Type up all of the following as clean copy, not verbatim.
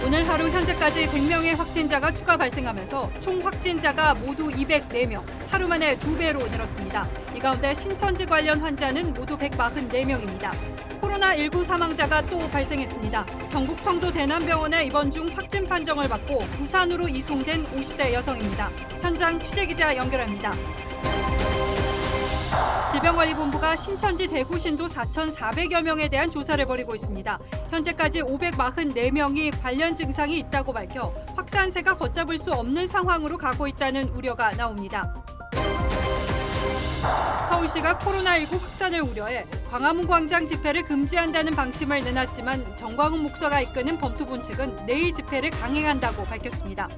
오늘 하루 현재까지 100명의 확진자가 추가 발생하면서 총 확진자가 모두 204명, 하루 만에 2배로 늘었습니다. 이 가운데 신천지 관련 환자는 모두 144명입니다. 코로나19 사망자가 또 발생했습니다. 경북 청도 대남병원에 입원 중 확진 판정을 받고 부산으로 이송된 50대 여성입니다. 현장 취재기자 연결합니다. 질병관리본부가 신천지 대구 신도 4,400여 명에 대한 조사를 벌이고 있습니다. 현재까지 544명이 관련 증상이 있다고 밝혀 확산세가 걷잡을 수 없는 상황으로 가고 있다는 우려가 나옵니다. 서울시가 코로나19 확산을 우려해 광화문 광장 집회를 금지한다는 방침을 내놨지만 정광훈 목사가 이끄는 범투본 측은 내일 집회를 강행한다고 밝혔습니다.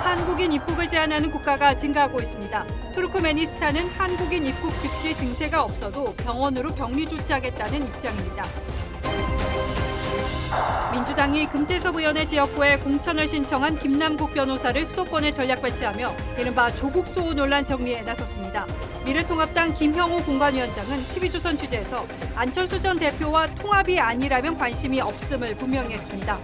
한국인 입국을 제한하는 국가가 증가하고 있습니다. 투르크메니스탄은 한국인 입국 즉시 증세가 없어도 병원으로 격리 조치하겠다는 입장입니다. 민주당이 금태섭 의원의 지역구에 공천을 신청한 김남국 변호사를 수도권에 전략 배치하며 이른바 조국 수호 논란 정리에 나섰습니다. 미래통합당 김형호 공관위원장은 TV조선 취재에서 안철수 전 대표와 통합이 아니라면 관심이 없음을 분명히 했습니다.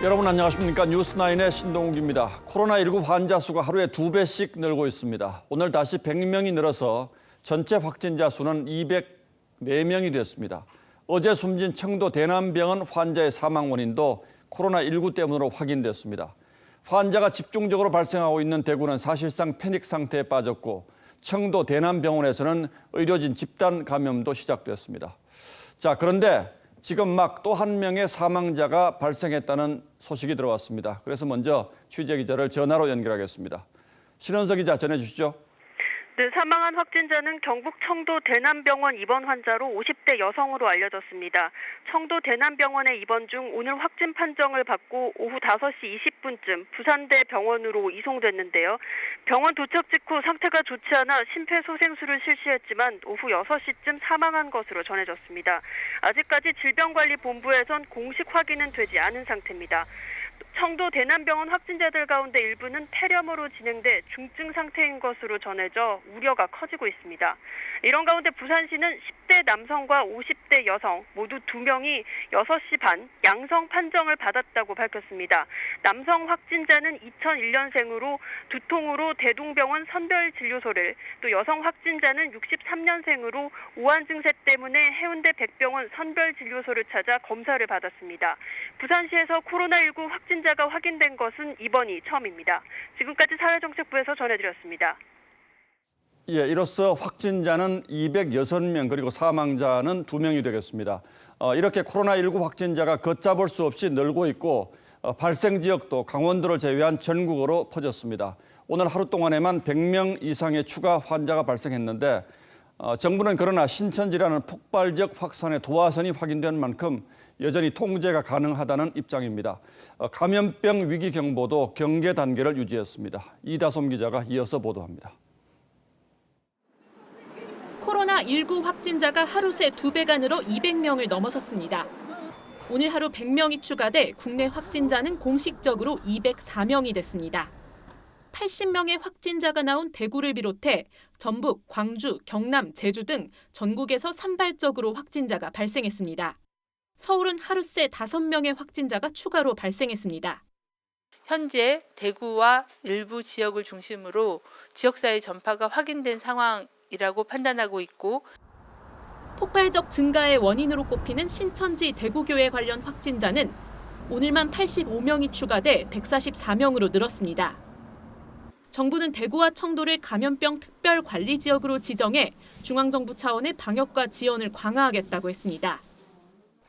여러분 안녕하십니까? 뉴스9의 신동욱입니다. 코로나19 환자 수가 하루에 2배씩 늘고 있습니다. 오늘 다시 100명이 늘어서 전체 확진자 수는 204명이 됐습니다. 어제 숨진 청도 대남병원 환자의 사망 원인도 코로나19 때문으로 확인됐습니다. 환자가 집중적으로 발생하고 있는 대구는 사실상 패닉 상태에 빠졌고 청도 대남병원에서는 의료진 집단 감염도 시작됐습니다. 자, 그런데 지금 막 또 한 명의 사망자가 발생했다는 소식이 들어왔습니다. 그래서 먼저 취재기자를 전화로 연결하겠습니다. 신원석 기자 전해주시죠. 네, 사망한 확진자는 경북 청도 대남병원 입원 환자로 50대 여성으로 알려졌습니다. 청도 대남병원에 입원 중 오늘 확진 판정을 받고 오후 5시 20분쯤 부산대 병원으로 이송됐는데요. 병원 도착 직후 상태가 좋지 않아 심폐소생술을 실시했지만 오후 6시쯤 사망한 것으로 전해졌습니다. 아직까지 질병관리본부에선 공식 확인은 되지 않은 상태입니다. 청도 대남병원 확진자들 가운데 일부는 폐렴으로 진행돼 중증 상태인 것으로 전해져 우려가 커지고 있습니다. 이런 가운데 부산시는 10대 남성과 50대 여성 모두 2명이 6시 반 양성 판정을 받았다고 밝혔습니다. 남성 확진자는 2001년생으로 두통으로 대동병원 선별진료소를, 또 여성 확진자는 63년생으로 오한 증세 때문에 해운대 백병원 선별진료소를 찾아 검사를 받았습니다. 부산시에서 코로나19 확진자가 확인된 것은 이번이 처음입니다. 지금까지 사회정책부에서 전해드렸습니다. 예, 이로써 확진자는 206명 그리고 사망자는 2명이 되겠습니다. 이렇게 코로나19 확진자가 걷잡을 수 없이 늘고 있고 발생 지역도 강원도를 제외한 전국으로 퍼졌습니다. 오늘 하루 동안에만 100명 이상의 추가 환자가 발생했는데 정부는 그러나 신천지라는 폭발적 확산의 도화선이 확인된 만큼 여전히 통제가 가능하다는 입장입니다. 감염병 위기 경보도 경계 단계를 유지했습니다. 이다솜 기자가 이어서 보도합니다. 코로나19 확진자가 하루 새 2배가 늘어 200명을 넘어섰습니다. 오늘 하루 100명이 추가돼 국내 확진자는 공식적으로 204명이 됐습니다. 80명의 확진자가 나온 대구를 비롯해 전북, 광주, 경남, 제주 등 전국에서 산발적으로 확진자가 발생했습니다. 서울은 하루 새 5명의 확진자가 추가로 발생했습니다. 현재 대구와 일부 지역을 중심으로 지역사회 전파가 확인된 상황이라고 판단하고 있고, 폭발적 증가의 원인으로 꼽히는 신천지 대구교회 관련 확진자는 오늘만 85명이 추가돼 144명으로 늘었습니다. 정부는 대구와 청도를 감염병 특별관리지역으로 지정해 중앙정부 차원의 방역과 지원을 강화하겠다고 했습니다.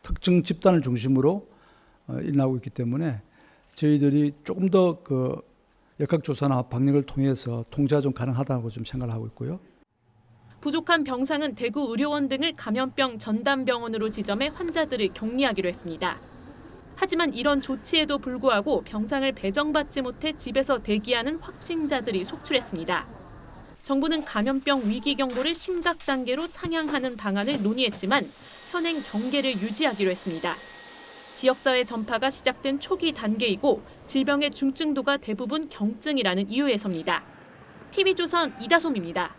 특정 집단을 중심으로 일어나고 있기 때문에 저희들이 조금 더 역학조사나 방역을 통해서 통제가 좀 가능하다고 좀 생각을 하고 있고요. 부족한 병상은 대구 의료원 등을 감염병 전담병원으로 지정해 환자들을 격리하기로 했습니다. 하지만 이런 조치에도 불구하고 병상을 배정받지 못해 집에서 대기하는 확진자들이 속출했습니다. 정부는 감염병 위기 경보를 심각 단계로 상향하는 방안을 논의했지만 현행 경계를 유지하기로 했습니다. 지역사회 전파가 시작된 초기 단계이고 질병의 중증도가 대부분 경증이라는 이유에서입니다. TV조선 이다솜입니다.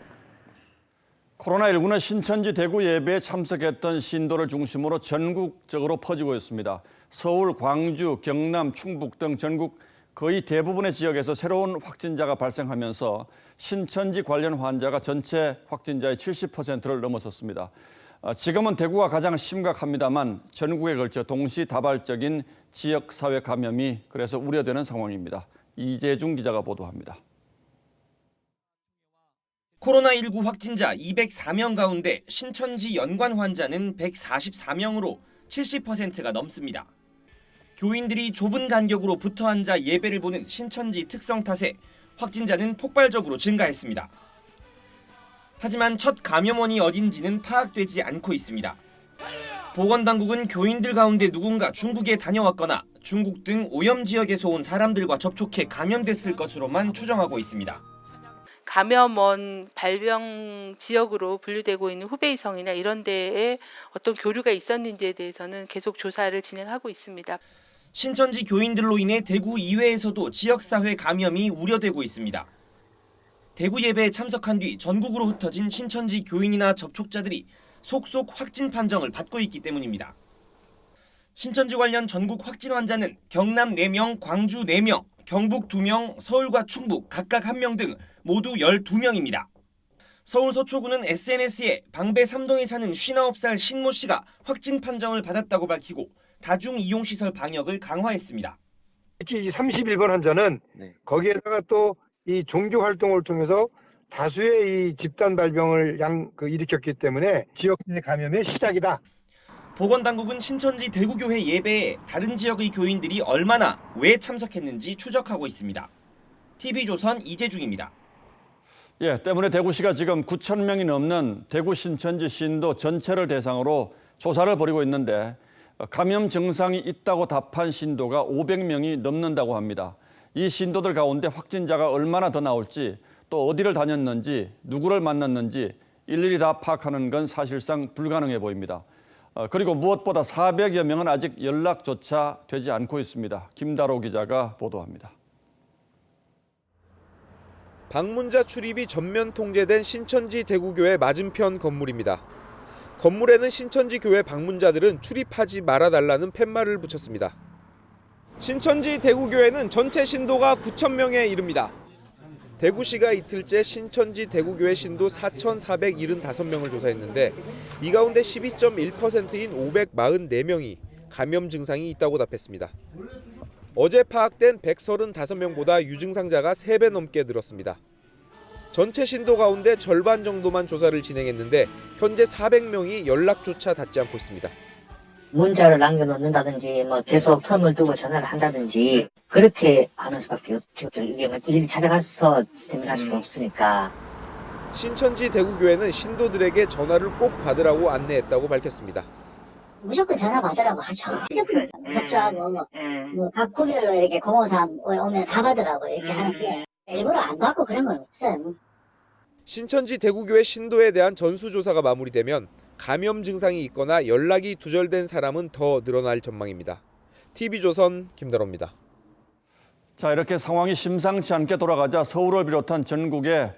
코로나19는 신천지 대구 예배에 참석했던 신도를 중심으로 전국적으로 퍼지고 있습니다. 서울, 광주, 경남, 충북 등 전국 거의 대부분의 지역에서 새로운 확진자가 발생하면서 신천지 관련 환자가 전체 확진자의 70%를 넘어섰습니다. 지금은 대구가 가장 심각합니다만 전국에 걸쳐 동시다발적인 지역사회 감염이 그래서 우려되는 상황입니다. 이재중 기자가 보도합니다. 코로나19 확진자 204명 가운데 신천지 연관 환자는 144명으로 70%가 넘습니다. 교인들이 좁은 간격으로 붙어 앉아 예배를 보는 신천지 특성 탓에 확진자는 폭발적으로 증가했습니다. 하지만 첫 감염원이 어딘지는 파악되지 않고 있습니다. 보건당국은 교인들 가운데 누군가 중국에 다녀왔거나 중국 등 오염 지역에서 온 사람들과 접촉해 감염됐을 것으로만 추정하고 있습니다. 감염원 발병 지역으로 분류되고 있는 후베이성이나 이런 데에 어떤 교류가 있었는지에 대해서는 계속 조사를 진행하고 있습니다. 신천지 교인들로 인해 대구 이외에서도 지역사회 감염이 우려되고 있습니다. 대구 예배에 참석한 뒤 전국으로 흩어진 신천지 교인이나 접촉자들이 속속 확진 판정을 받고 있기 때문입니다. 신천지 관련 전국 확진 환자는 경남 4명, 광주 4명, 경북 2명, 서울과 충북 각각 1명 등 모두 12명입니다. 서울 서초구는 SNS에 방배 3동에 사는 59살 신모 씨가 확진 판정을 받았다고 밝히고 다중이용시설 방역을 강화했습니다. 특히 이 31번 환자는 거기에다가 또 이 종교 활동을 통해서 다수의 이 집단 발병을 일으켰기 때문에 지역 내 감염의 시작이다. 보건당국은 신천지 대구교회 예배에 다른 지역의 교인들이 얼마나 왜 참석했는지 추적하고 있습니다. TV조선 이재중입니다. 때문에 대구시가 지금 9천 명이 넘는 대구 신천지 신도 전체를 대상으로 조사를 벌이고 있는데 감염 증상이 있다고 답한 신도가 500명이 넘는다고 합니다. 이 신도들 가운데 확진자가 얼마나 더 나올지 또 어디를 다녔는지 누구를 만났는지 일일이 다 파악하는 건 사실상 불가능해 보입니다. 그리고 무엇보다 400여 명은 아직 연락조차 되지 않고 있습니다. 김다로 기자가 보도합니다. 방문자 출입이 전면 통제된 신천지 대구교회 맞은편 건물입니다. 건물에는 신천지 교회 방문자들은 출입하지 말아달라는 팻말을 붙였습니다. 신천지 대구교회는 전체 신도가 9천 명에 이릅니다. 대구시가 이틀째 신천지 대구교회 신도 4,475명을 조사했는데 이 가운데 12.1%인 544명이 감염 증상이 있다고 답했습니다. 어제 파악된 135명보다 유증상자가 3배 넘게 늘었습니다. 전체 신도 가운데 절반 정도만 조사를 진행했는데 현재 400명이 연락조차 닿지 않고 있습니다. 문자를 남겨놓는다든지 계속 텀을 두고 전화를 한다든지 그렇게 하는 수밖에 없죠. 일일이 찾아가서 대면할 수도 없으니까. 신천지 대구교회는 신도들에게 전화를 꼭 받으라고 안내했다고 밝혔습니다. 무조건 전화 받으라고 하죠. 협조하고 각 구별로 이렇게 공호사 오면 다 받으라고 이렇게 하는데 일부러 안 받고 그런 건 없어요. 신천지 대구교회 신도에 대한 전수조사가 마무리되면 감염 증상이 있거나 연락이 두절된 사람은 더 늘어날 전망입니다. TV조선 김다로입니다. 자, 이렇게 상황이 심상치 않게 돌아가자 서울을 비롯한 전국의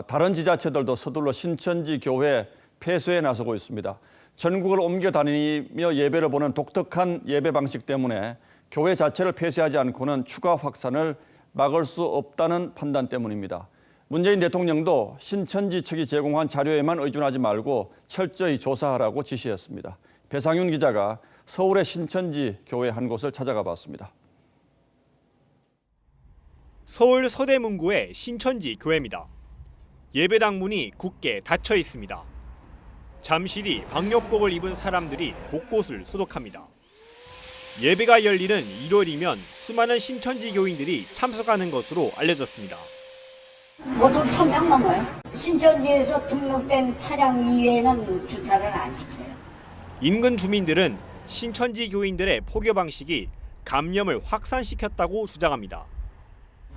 다른 지자체들도 서둘러 신천지 교회 폐쇄에 나서고 있습니다. 전국을 옮겨 다니며 예배를 보는 독특한 예배 방식 때문에 교회 자체를 폐쇄하지 않고는 추가 확산을 막을 수 없다는 판단 때문입니다. 문재인 대통령도 신천지 측이 제공한 자료에만 의존하지 말고 철저히 조사하라고 지시했습니다. 배상윤 기자가 서울의 신천지 교회 한 곳을 찾아가 봤습니다. 서울 서대문구의 신천지 교회입니다. 예배당 문이 굳게 닫혀 있습니다. 잠실이 방역복을 입은 사람들이 곳곳을 소독합니다. 예배가 열리는 1월이면 수많은 신천지 교인들이 참석하는 것으로 알려졌습니다. 모두 1,000명 넘어요. 신천지에서 등록된 차량 이외에는 주차를 안 시켜요. 인근 주민들은 신천지 교인들의 포교 방식이 감염을 확산시켰다고 주장합니다.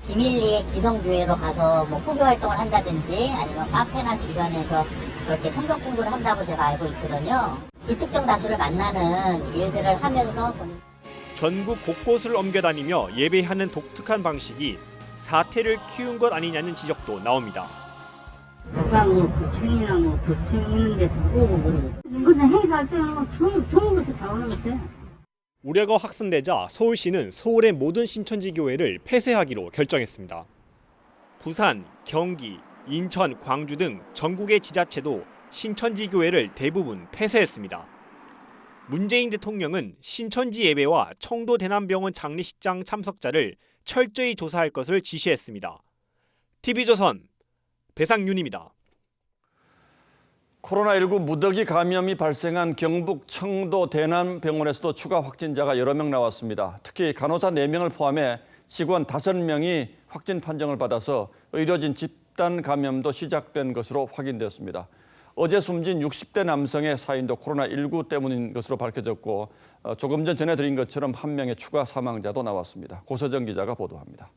비밀리에 기성교회로 가서 포교 활동을 한다든지 아니면 카페나 주변에서 그렇게 성경 공부를 한다고 제가 알고 있거든요. 불특정 다수를 만나는 일들을 하면서 전국 곳곳을 옮겨다니며 예배하는 독특한 방식이 사태를 키운 것 아니냐는 지적도 나옵니다. 누가 뭐 구청이나 뭐 보통 있는 데서 오고 그러고 무슨 행사할 때는 전국에서 다 오는 것 같아. 우려가 확산되자 서울시는 서울의 모든 신천지 교회를 폐쇄하기로 결정했습니다. 부산, 경기, 인천, 광주 등 전국의 지자체도 신천지 교회를 대부분 폐쇄했습니다. 문재인 대통령은 신천지 예배와 청도 대남병원 장례식장 참석자를 철저히 조사할 것을 지시했습니다. TV조선 배상윤입니다. 코로나19 무더기 감염이 발생한 경북 청도 대남병원에서도 추가 확진자가 여러 명 나왔습니다. 특히 간호사 4명을 포함해 직원 5명이 확진 판정을 받아서 의료진 집단 감염도 시작된 것으로 확인되었습니다. 어제 숨진 60대 남성의 사인도 코로나19 때문인 것으로 밝혀졌고 조금 전 전해드린 것처럼 한 명의 추가 사망자도 나왔습니다. 고서정 기자가 보도합니다.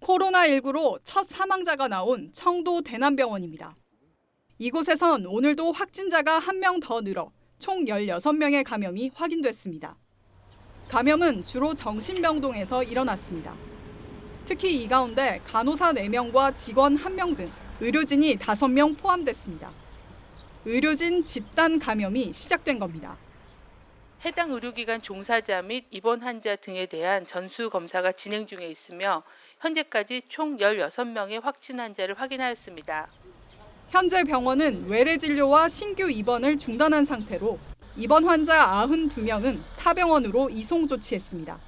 코로나19로 첫 사망자가 나온 청도 대남병원입니다. 이곳에선 오늘도 확진자가 1명 더 늘어 총 16명의 감염이 확인됐습니다. 감염은 주로 정신병동에서 일어났습니다. 특히 이 가운데 간호사 4명과 직원 1명 등 의료진이 5명 포함됐습니다. 의료진 집단 감염이 시작된 겁니다. 해당 의료기관 종사자 및 입원 환자 등에 대한 전수검사가 진행 중에 있으며 현재까지 총 16명의 확진 환자를 확인하였습니다. 현재 병원은 외래 진료와 신규 입원을 중단한 상태로 입원 환자 92명은 타 병원으로 이송 조치했습니다.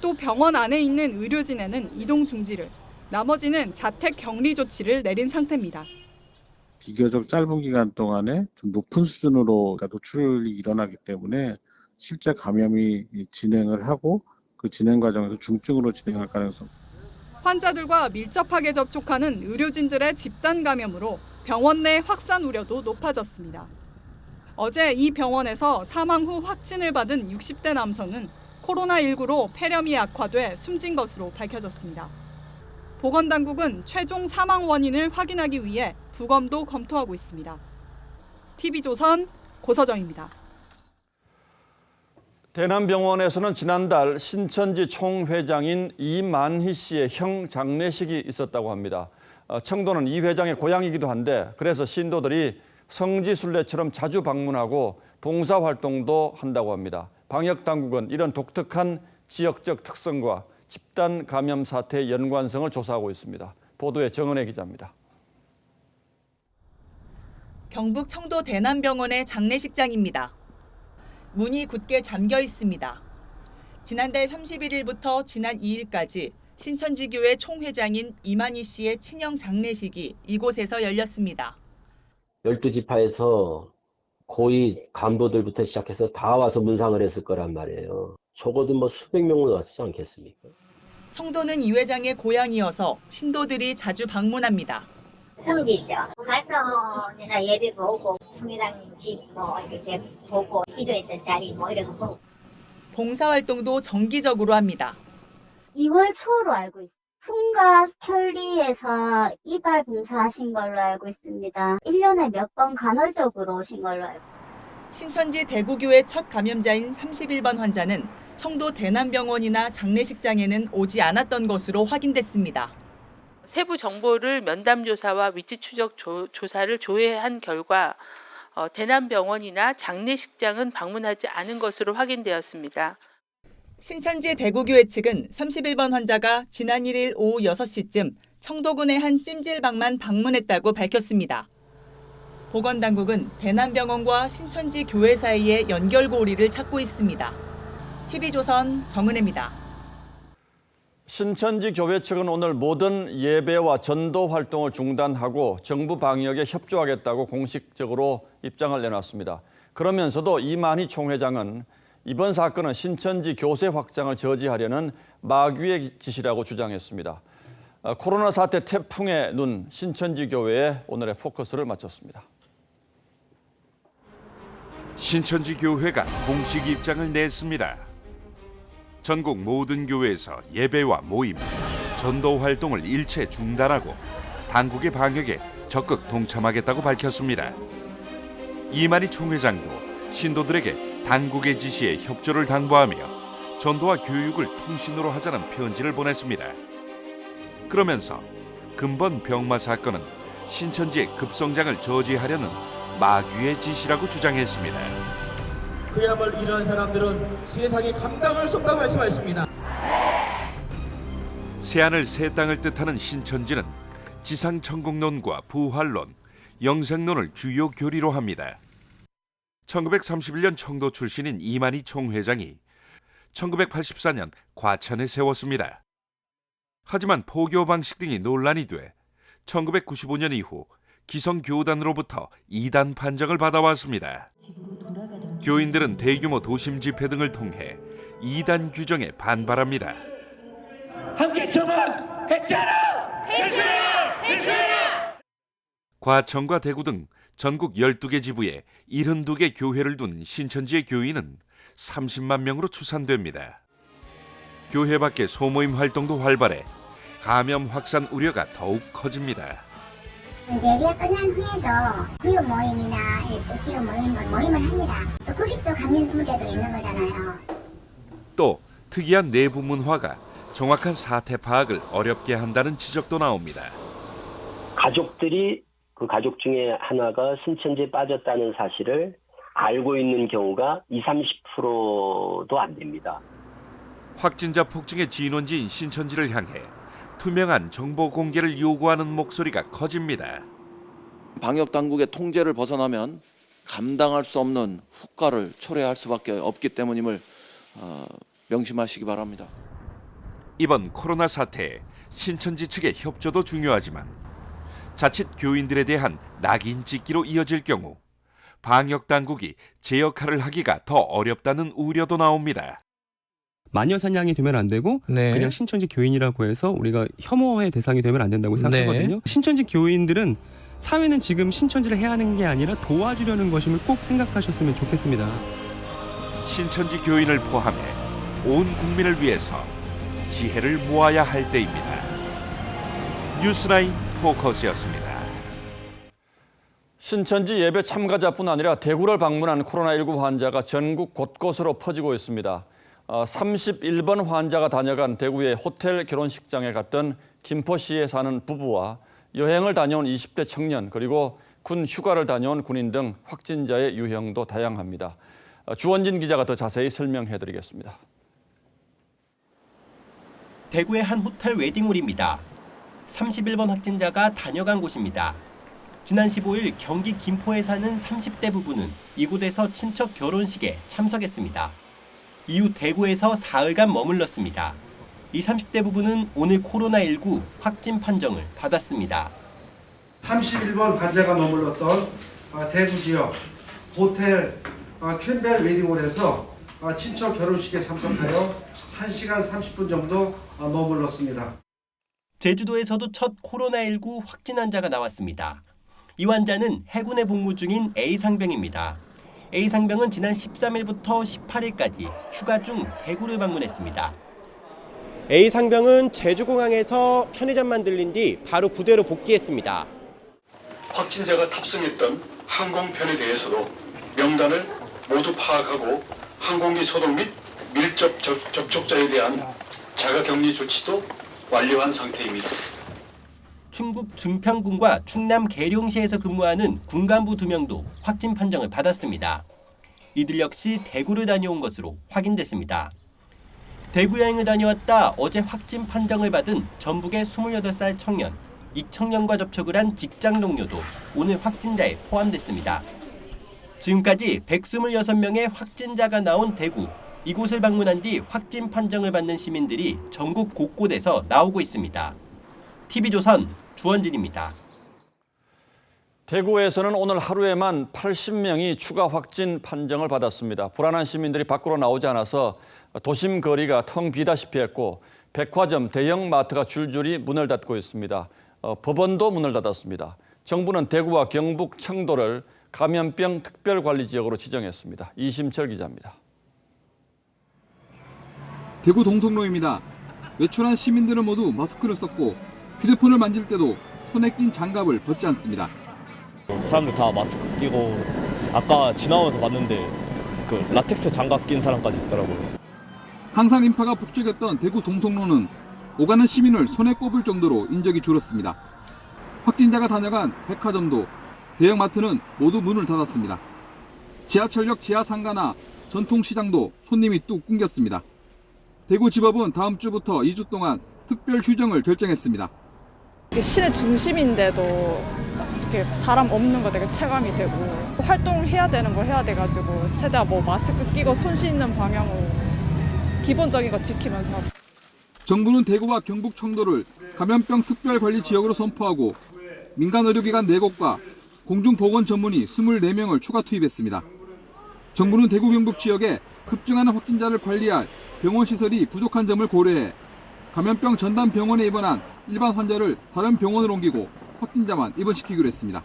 또 병원 안에 있는 의료진에는 이동 중지를, 나머지는 자택 격리 조치를 내린 상태입니다. 비교적 짧은 기간 동안에 좀 높은 수준으로 노출이 일어나기 때문에 실제 감염이 진행을 하고 그 진행 과정에서 중증으로 진행할 가능성. 환자들과 밀접하게 접촉하는 의료진들의 집단 감염으로 병원 내 확산 우려도 높아졌습니다. 어제 이 병원에서 사망 후 확진을 받은 60대 남성은 코로나19로 폐렴이 악화돼 숨진 것으로 밝혀졌습니다. 보건당국은 최종 사망 원인을 확인하기 위해 부검도 검토하고 있습니다. TV조선 고서정입니다. 대남병원에서는 지난달 신천지 총회장인 이만희 씨의 형 장례식이 있었다고 합니다. 청도는 이 회장의 고향이기도 한데 그래서 신도들이 성지순례처럼 자주 방문하고 봉사활동도 한다고 합니다. 방역당국은 이런 독특한 지역적 특성과 집단 감염 사태의 연관성을 조사하고 있습니다. 보도에 정은혜 기자입니다. 경북 청도 대남병원의 장례식장입니다. 문이 굳게 잠겨 있습니다. 지난달 31일부터 지난 2일까지 신천지교회 총회장인 이만희 씨의 친형 장례식이 이곳에서 열렸습니다. 12지파에서 고위 간부들부터 시작해서 다 와서 문상을 했을 거란 말이에요. 적어도 수백 명은 왔지 않겠습니까? 청도는 이 회장의 고향이어서 신도들이 자주 방문합니다. 성지죠. 가서 내가 예배 보고 총회장님 집 이렇게 보고 기도했던 자리 이런 거 보고. 봉사활동도 정기적으로 합니다. 2월 초로 알고 있습니다. 풍각 켤리에서 이발 봉사하신 걸로 알고 있습니다. 1년에 몇 번 간헐적으로 오신 걸로 알고 있습니다. 신천지 대구교회 첫 감염자인 31번 환자는 청도 대남병원이나 장례식장에는 오지 않았던 것으로 확인됐습니다. 세부 정보를 면담 조사와 위치 추적 조사를 조회한 결과 대남병원이나 장례식장은 방문하지 않은 것으로 확인되었습니다. 신천지 대구교회 측은 31번 환자가 지난 1일 오후 6시쯤 청도군의 한 찜질방만 방문했다고 밝혔습니다. 보건당국은 대남병원과 신천지 교회 사이의 연결고리를 찾고 있습니다. TV조선 정은혜입니다. 신천지 교회 측은 오늘 모든 예배와 전도 활동을 중단하고 정부 방역에 협조하겠다고 공식적으로 입장을 내놨습니다. 그러면서도 이만희 총회장은 이번 사건은 신천지 교세 확장을 저지하려는 마귀의 짓이라고 주장했습니다. 코로나 사태 태풍의 눈 신천지 교회에 오늘의 포커스를 마쳤습니다. 신천지 교회가 공식 입장을 냈습니다. 전국 모든 교회에서 예배와 모임, 전도 활동을 일체 중단하고 당국의 방역에 적극 동참하겠다고 밝혔습니다. 이만희 총회장도 신도들에게 당국의 지시에 협조를 당부하며 전도와 교육을 통신으로 하자는 편지를 보냈습니다. 그러면서 근본 병마 사건은 신천지의 급성장을 저지하려는 마귀의 짓이라고 주장했습니다. 그야말로 이러한 사람들은 세상에 감당할 수 없다고 말씀하셨습니다. 새하늘 새 땅을 뜻하는 신천지는 지상천국론과 부활론, 영생론을 주요 교리로 합니다. 1931년 청도 출신인 이만희 총회장이 1984년 과천에 세웠습니다. 하지만 포교 방식 등이 논란이 돼 1995년 이후 기성교단으로부터 이단 판정을 받아왔습니다. 교인들은 대규모 도심 집회 등을 통해 이단 규정에 반발합니다. 한기총은 해체하라! 해체하라! 해체하라! 과천과 대구 등 전국 12개 지부에 72개 교회를 둔 신천지의 교인은 30만 명으로 추산됩니다. 교회 밖의 소모임 활동도 활발해 감염 확산 우려가 더욱 커집니다. 예비가 끝난 후에도 구역 모임이나 지역 모임을 합니다. 또 거기서 감염 우려도 있는 거잖아요. 또 특이한 내부 문화가 정확한 사태 파악을 어렵게 한다는 지적도 나옵니다. 가족들이 그 가족 중에 하나가 신천지에 빠졌다는 사실을 알고 있는 경우가 20-30%도 안 됩니다. 확진자 폭증의 진원지인 신천지를 향해 투명한 정보 공개를 요구하는 목소리가 커집니다. 방역 당국의 통제를 벗어나면 감당할 수 없는 후과를 초래할 수밖에 없기 때문임을 명심하시기 바랍니다. 이번 코로나 사태에 신천지 측의 협조도 중요하지만 자칫 교인들에 대한 낙인 찍기로 이어질 경우 방역 당국이 제 역할을 하기가 더 어렵다는 우려도 나옵니다. 마녀 사냥이 되면 안 되고 그냥 신천지 교인이라고 해서 우리가 혐오의 대상이 되면 안 된다고 생각하거든요. 신천지 교인들은 사회는 지금 신천지를 해야 하는 게 아니라 도와주려는 것임을 꼭 생각하셨으면 좋겠습니다. 신천지 교인을 포함해 온 국민을 위해서 지혜를 모아야 할 때입니다. 뉴스라인 포커스였습니다. 신천지 예배 참가자뿐 아니라 대구를 방문한 코로나19 환자가 전국 곳곳으로 퍼지고 있습니다. 31번 환자가 다녀간 대구의 호텔 결혼식장에 갔던 김포시에 사는 부부와 여행을 다녀온 20대 청년 그리고 군 휴가를 다녀온 군인 등 확진자의 유형도 다양합니다. 주원진 기자가 더 자세히 설명해드리겠습니다. 대구의 한 호텔 웨딩홀입니다. 31번 확진자가 다녀간 곳입니다. 지난 15일 경기 김포에 사는 30대 부부는 이곳에서 친척 결혼식에 참석했습니다. 이후 대구에서 사흘간 머물렀습니다. 이 30대 부부는 오늘 코로나19 확진 판정을 받았습니다. 31번 환자가 머물렀던 대구 지역 호텔 캠벨 웨딩홀에서 친척 결혼식에 참석하여 1시간 30분 정도 머물렀습니다. 제주도에서도 첫 코로나19 확진 환자가 나왔습니다. 이 환자는 해군에 복무 중인 A상병입니다. A상병은 지난 13일부터 18일까지 휴가 중 대구를 방문했습니다. A상병은 제주공항에서 편의점만 들린 뒤 바로 부대로 복귀했습니다. 확진자가 탑승했던 항공편에 대해서도 명단을 모두 파악하고 항공기 소독 및 밀접 접촉자에 대한 자가격리 조치도 완료한 상태입니다. 충북 증평군과 충남 계룡시에서 근무하는 군 간부 2명도 확진 판정을 받았습니다. 이들 역시 대구를 다녀온 것으로 확인됐습니다. 대구 여행을 다녀왔다 어제 확진 판정을 받은 전북의 28살 청년, 이 청년과 접촉을 한 직장 동료도 오늘 확진자에 포함됐습니다. 지금까지 126명의 확진자가 나온 대구. 이곳을 방문한 뒤 확진 판정을 받는 시민들이 전국 곳곳에서 나오고 있습니다. TV조선 주원진입니다. 대구에서는 오늘 하루에만 80명이 추가 확진 판정을 받았습니다. 불안한 시민들이 밖으로 나오지 않아서 도심 거리가 텅 비다시피 했고 백화점, 대형 마트가 줄줄이 문을 닫고 있습니다. 법원도 문을 닫았습니다. 정부는 대구와 경북, 청도를 감염병 특별관리지역으로 지정했습니다. 이심철 기자입니다. 대구 동성로입니다. 외출한 시민들은 모두 마스크를 썼고 휴대폰을 만질 때도 손에 낀 장갑을 벗지 않습니다. 사람들 다 마스크 끼고 아까 지나와서 봤는데 그 라텍스 장갑 낀 사람까지 있더라고요. 항상 인파가 북적였던 대구 동성로는 오가는 시민을 손에 꼽을 정도로 인적이 줄었습니다. 확진자가 다녀간 백화점도 대형마트는 모두 문을 닫았습니다. 지하철역 지하상가나 전통시장도 손님이 뚝 끊겼습니다. 대구지법은 다음 주부터 2주 동안 특별 휴정을 결정했습니다. 시내 중심인데도 이렇게 사람 없는 거 되게 체감이 되고 활동해야 되는 걸 해야 돼가지고 최대한 뭐 마스크 끼고 손 씻는 방향으로 기본적인 거 지키면서. 정부는 대구와 경북 청도를 감염병 특별관리지역으로 선포하고 민간 의료기관 4곳과 공중보건 전문의 24명을 추가 투입했습니다. 정부는 대구 경북 지역에 급증하는 확진자를 관리할 병원 시설이 부족한 점을 고려해 감염병 전담 병원에 입원한 일반 환자를 다른 병원으로 옮기고 확진자만 입원시키기로 했습니다.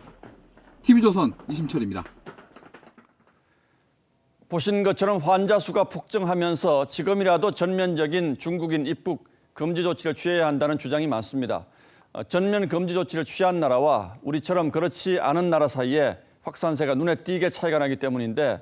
TV조선 이심철입니다. 보신 것처럼 환자 수가 폭증하면서 지금이라도 전면적인 중국인 입국 금지 조치를 취해야 한다는 주장이 많습니다. 전면 금지 조치를 취한 나라와 우리처럼 그렇지 않은 나라 사이에 확산세가 눈에 띄게 차이가 나기 때문인데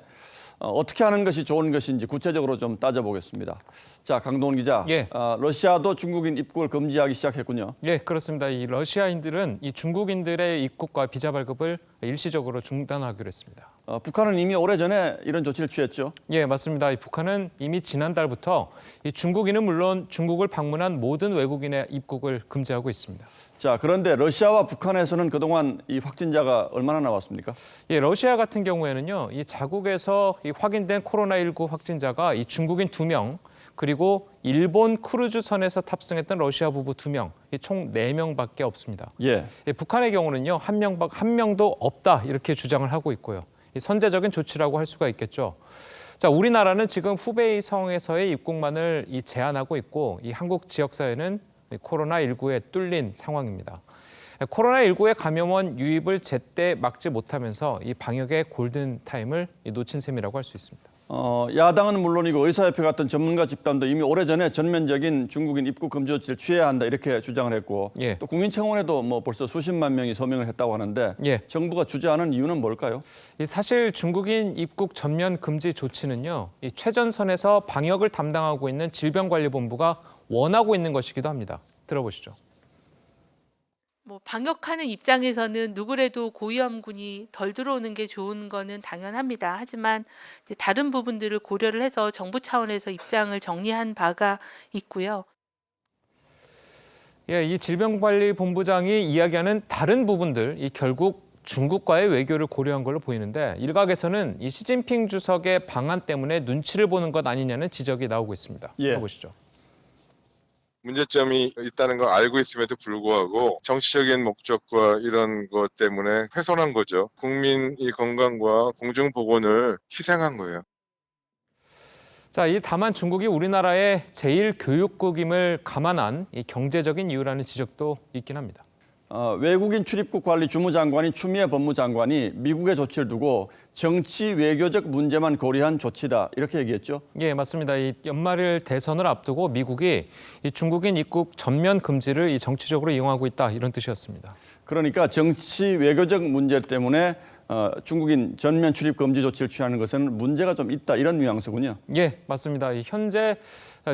어떻게 하는 것이 좋은 것인지 구체적으로 좀 따져보겠습니다. 자, 강동원 기자. 예. 러시아도 중국인 입국을 금지하기 시작했군요. 예, 그렇습니다. 이 러시아인들은 이 중국인들의 입국과 비자 발급을 일시적으로 중단하기로 했습니다. 북한은 이미 오래전에 이런 조치를 취했죠. 예, 맞습니다. 이 북한은 이미 지난달부터 이 중국인은 물론 중국을 방문한 모든 외국인의 입국을 금지하고 있습니다. 자, 그런데 러시아와 북한에서는 그동안 이 확진자가 얼마나 나왔습니까? 예, 러시아 같은 경우에는요, 이 자국에서 이 확인된 코로나19 확진자가 이 중국인 2명, 그리고 일본 크루즈선에서 탑승했던 러시아 부부 2명, 총 4명밖에 없습니다. 예. 북한의 경우는요, 한 명도 없다 이렇게 주장을 하고 있고요. 선제적인 조치라고 할 수가 있겠죠. 자, 우리나라는 지금 후베이 성에서의 입국만을 제한하고 있고 이 한국 지역사회는 코로나19에 뚫린 상황입니다. 코로나19의 감염원 유입을 제때 막지 못하면서 이 방역의 골든타임을 놓친 셈이라고 할 수 있습니다. 야당은 물론이고 의사협회 같은 전문가 집단도 이미 오래전에 전면적인 중국인 입국 금지 조치를 취해야 한다 이렇게 주장을 했고 예. 또 국민청원에도 뭐 벌써 수십만 명이 서명을 했다고 하는데 예. 정부가 주저하는 이유는 뭘까요? 사실 중국인 입국 전면 금지 조치는요, 이 최전선에서 방역을 담당하고 있는 질병관리본부가 원하고 있는 것이기도 합니다. 들어보시죠. 방역하는 입장에서는 누구래도 고위험군이 덜 들어오는 게 좋은 거는 당연합니다. 하지만 이제 다른 부분들을 고려를 해서 정부 차원에서 입장을 정리한 바가 있고요. 예, 이 질병관리본부장이 이야기하는 다른 부분들, 이 결국 중국과의 외교를 고려한 걸로 보이는데 일각에서는 이 시진핑 주석의 방안 때문에 눈치를 보는 것 아니냐는 지적이 나오고 있습니다. 예. 보시죠. 문제점이 있다는 걸 알고 있음에도 불구하고 정치적인 목적과 이런 것 때문에 훼손한 거죠. 국민의 건강과 공중보건을 희생한 거예요. 자, 다만 중국이 우리나라의 제1교육국임을 감안한 이 경제적인 이유라는 지적도 있긴 합니다. 외국인 출입국 관리 주무장관인 추미애 법무장관이 미국의 조치를 두고 정치 외교적 문제만 고려한 조치다 이렇게 얘기했죠? 예, 맞습니다. 이 연말 대선을 앞두고 미국이 이 중국인 입국 전면 금지를 정치적으로 이용하고 있다 이런 뜻이었습니다. 그러니까 정치 외교적 문제 때문에 중국인 전면 출입 금지 조치를 취하는 것은 문제가 좀 있다 이런 뉘앙스군요. 예, 맞습니다. 현재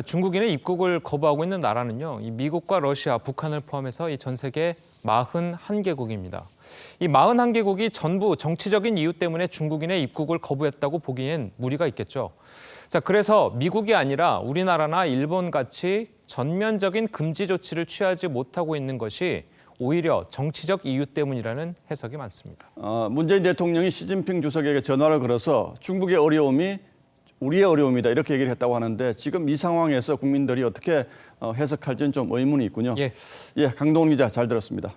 중국인의 입국을 거부하고 있는 나라는요, 이 미국과 러시아, 북한을 포함해서 이 전 세계 41개국입니다. 이 41개국이 전부 정치적인 이유 때문에 중국인의 입국을 거부했다고 보기엔 무리가 있겠죠. 자, 그래서 미국이 아니라 우리나라나 일본 같이 전면적인 금지 조치를 취하지 못하고 있는 것이 오히려 정치적 이유 때문이라는 해석이 많습니다. 문재인 대통령이 시진핑 주석에게 전화를 걸어서 중국의 어려움이 우리의 어려움이다 이렇게 얘기를 했다고 하는데 지금 이 상황에서 국민들이 어떻게 해석할지는 좀 의문이 있군요. 예, 강동원 기자 잘 들었습니다.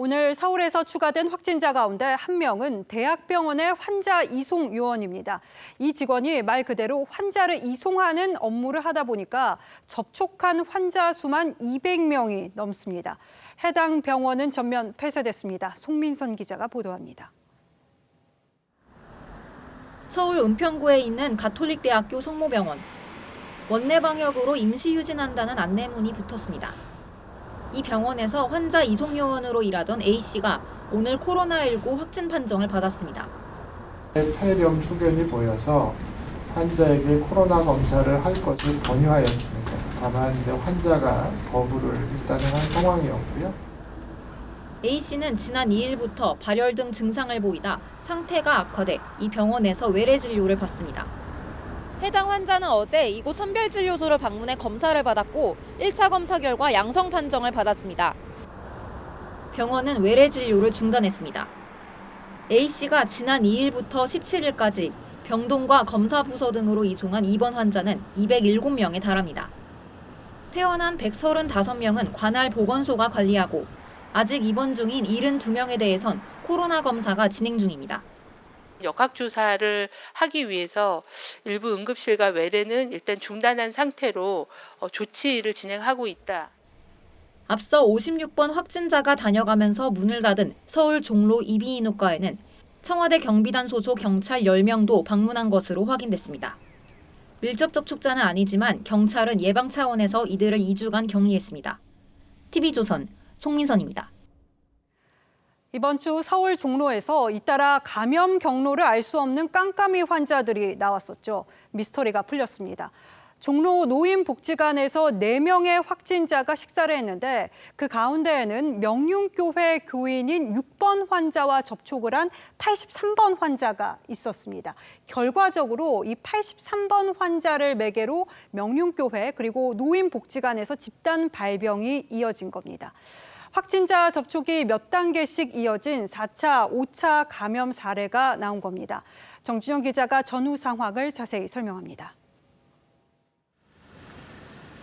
오늘 서울에서 추가된 확진자 가운데 한 명은 대학병원의 환자 이송 요원입니다. 이 직원이 말 그대로 환자를 이송하는 업무를 하다 보니까 접촉한 환자 수만 200명이 넘습니다. 해당 병원은 전면 폐쇄됐습니다. 송민선 기자가 보도합니다. 서울 은평구에 있는 가톨릭대학교 성모병원. 원내 방역으로 임시 휴진한다는 안내문이 붙었습니다. 이 병원에서 환자 이송 요원으로 일하던 A씨가 오늘 코로나19 확진 판정을 받았습니다. 폐렴 소견이 보여서 환자에게 코로나 검사를 할 것을 권유하였습니다. 다만 이제 환자가 거부를 일단은 한 상황이었고요. A씨는 지난 2일부터 발열 등 증상을 보이다 상태가 악화돼 이 병원에서 외래 진료를 받습니다. 해당 환자는 어제 이곳 선별진료소를 방문해 검사를 받았고 1차 검사 결과 양성 판정을 받았습니다. 병원은 외래 진료를 중단했습니다. A씨가 지난 2일부터 17일까지 병동과 검사부서 등으로 이송한 입원 환자는 207명에 달합니다. 퇴원한 135명은 관할 보건소가 관리하고 아직 입원 중인 72명에 대해선 코로나 검사가 진행 중입니다. 역학조사를 하기 위해서 일부 응급실과 외래는 일단 중단한 상태로 조치를 진행하고 있다. 앞서 56번 확진자가 다녀가면서 문을 닫은 서울 종로 이비인후과에는 청와대 경비단 소속 경찰 10명도 방문한 것으로 확인됐습니다. 밀접 접촉자는 아니지만 경찰은 예방 차원에서 이들을 2주간 격리했습니다. TV조선 송민선입니다. 이번 주 서울 종로에서 잇따라 감염 경로를 알 수 없는 깜깜이 환자들이 나왔었죠. 미스터리가 풀렸습니다. 종로 노인복지관에서 4명의 확진자가 식사를 했는데 그 가운데에는 명륜교회 교인인 6번 환자와 접촉을 한 83번 환자가 있었습니다. 결과적으로 이 83번 환자를 매개로 명륜교회 그리고 노인복지관에서 집단 발병이 이어진 겁니다. 확진자 접촉이 몇 단계씩 이어진 4차, 5차 감염 사례가 나온 겁니다. 정준영 기자가 전후 상황을 자세히 설명합니다.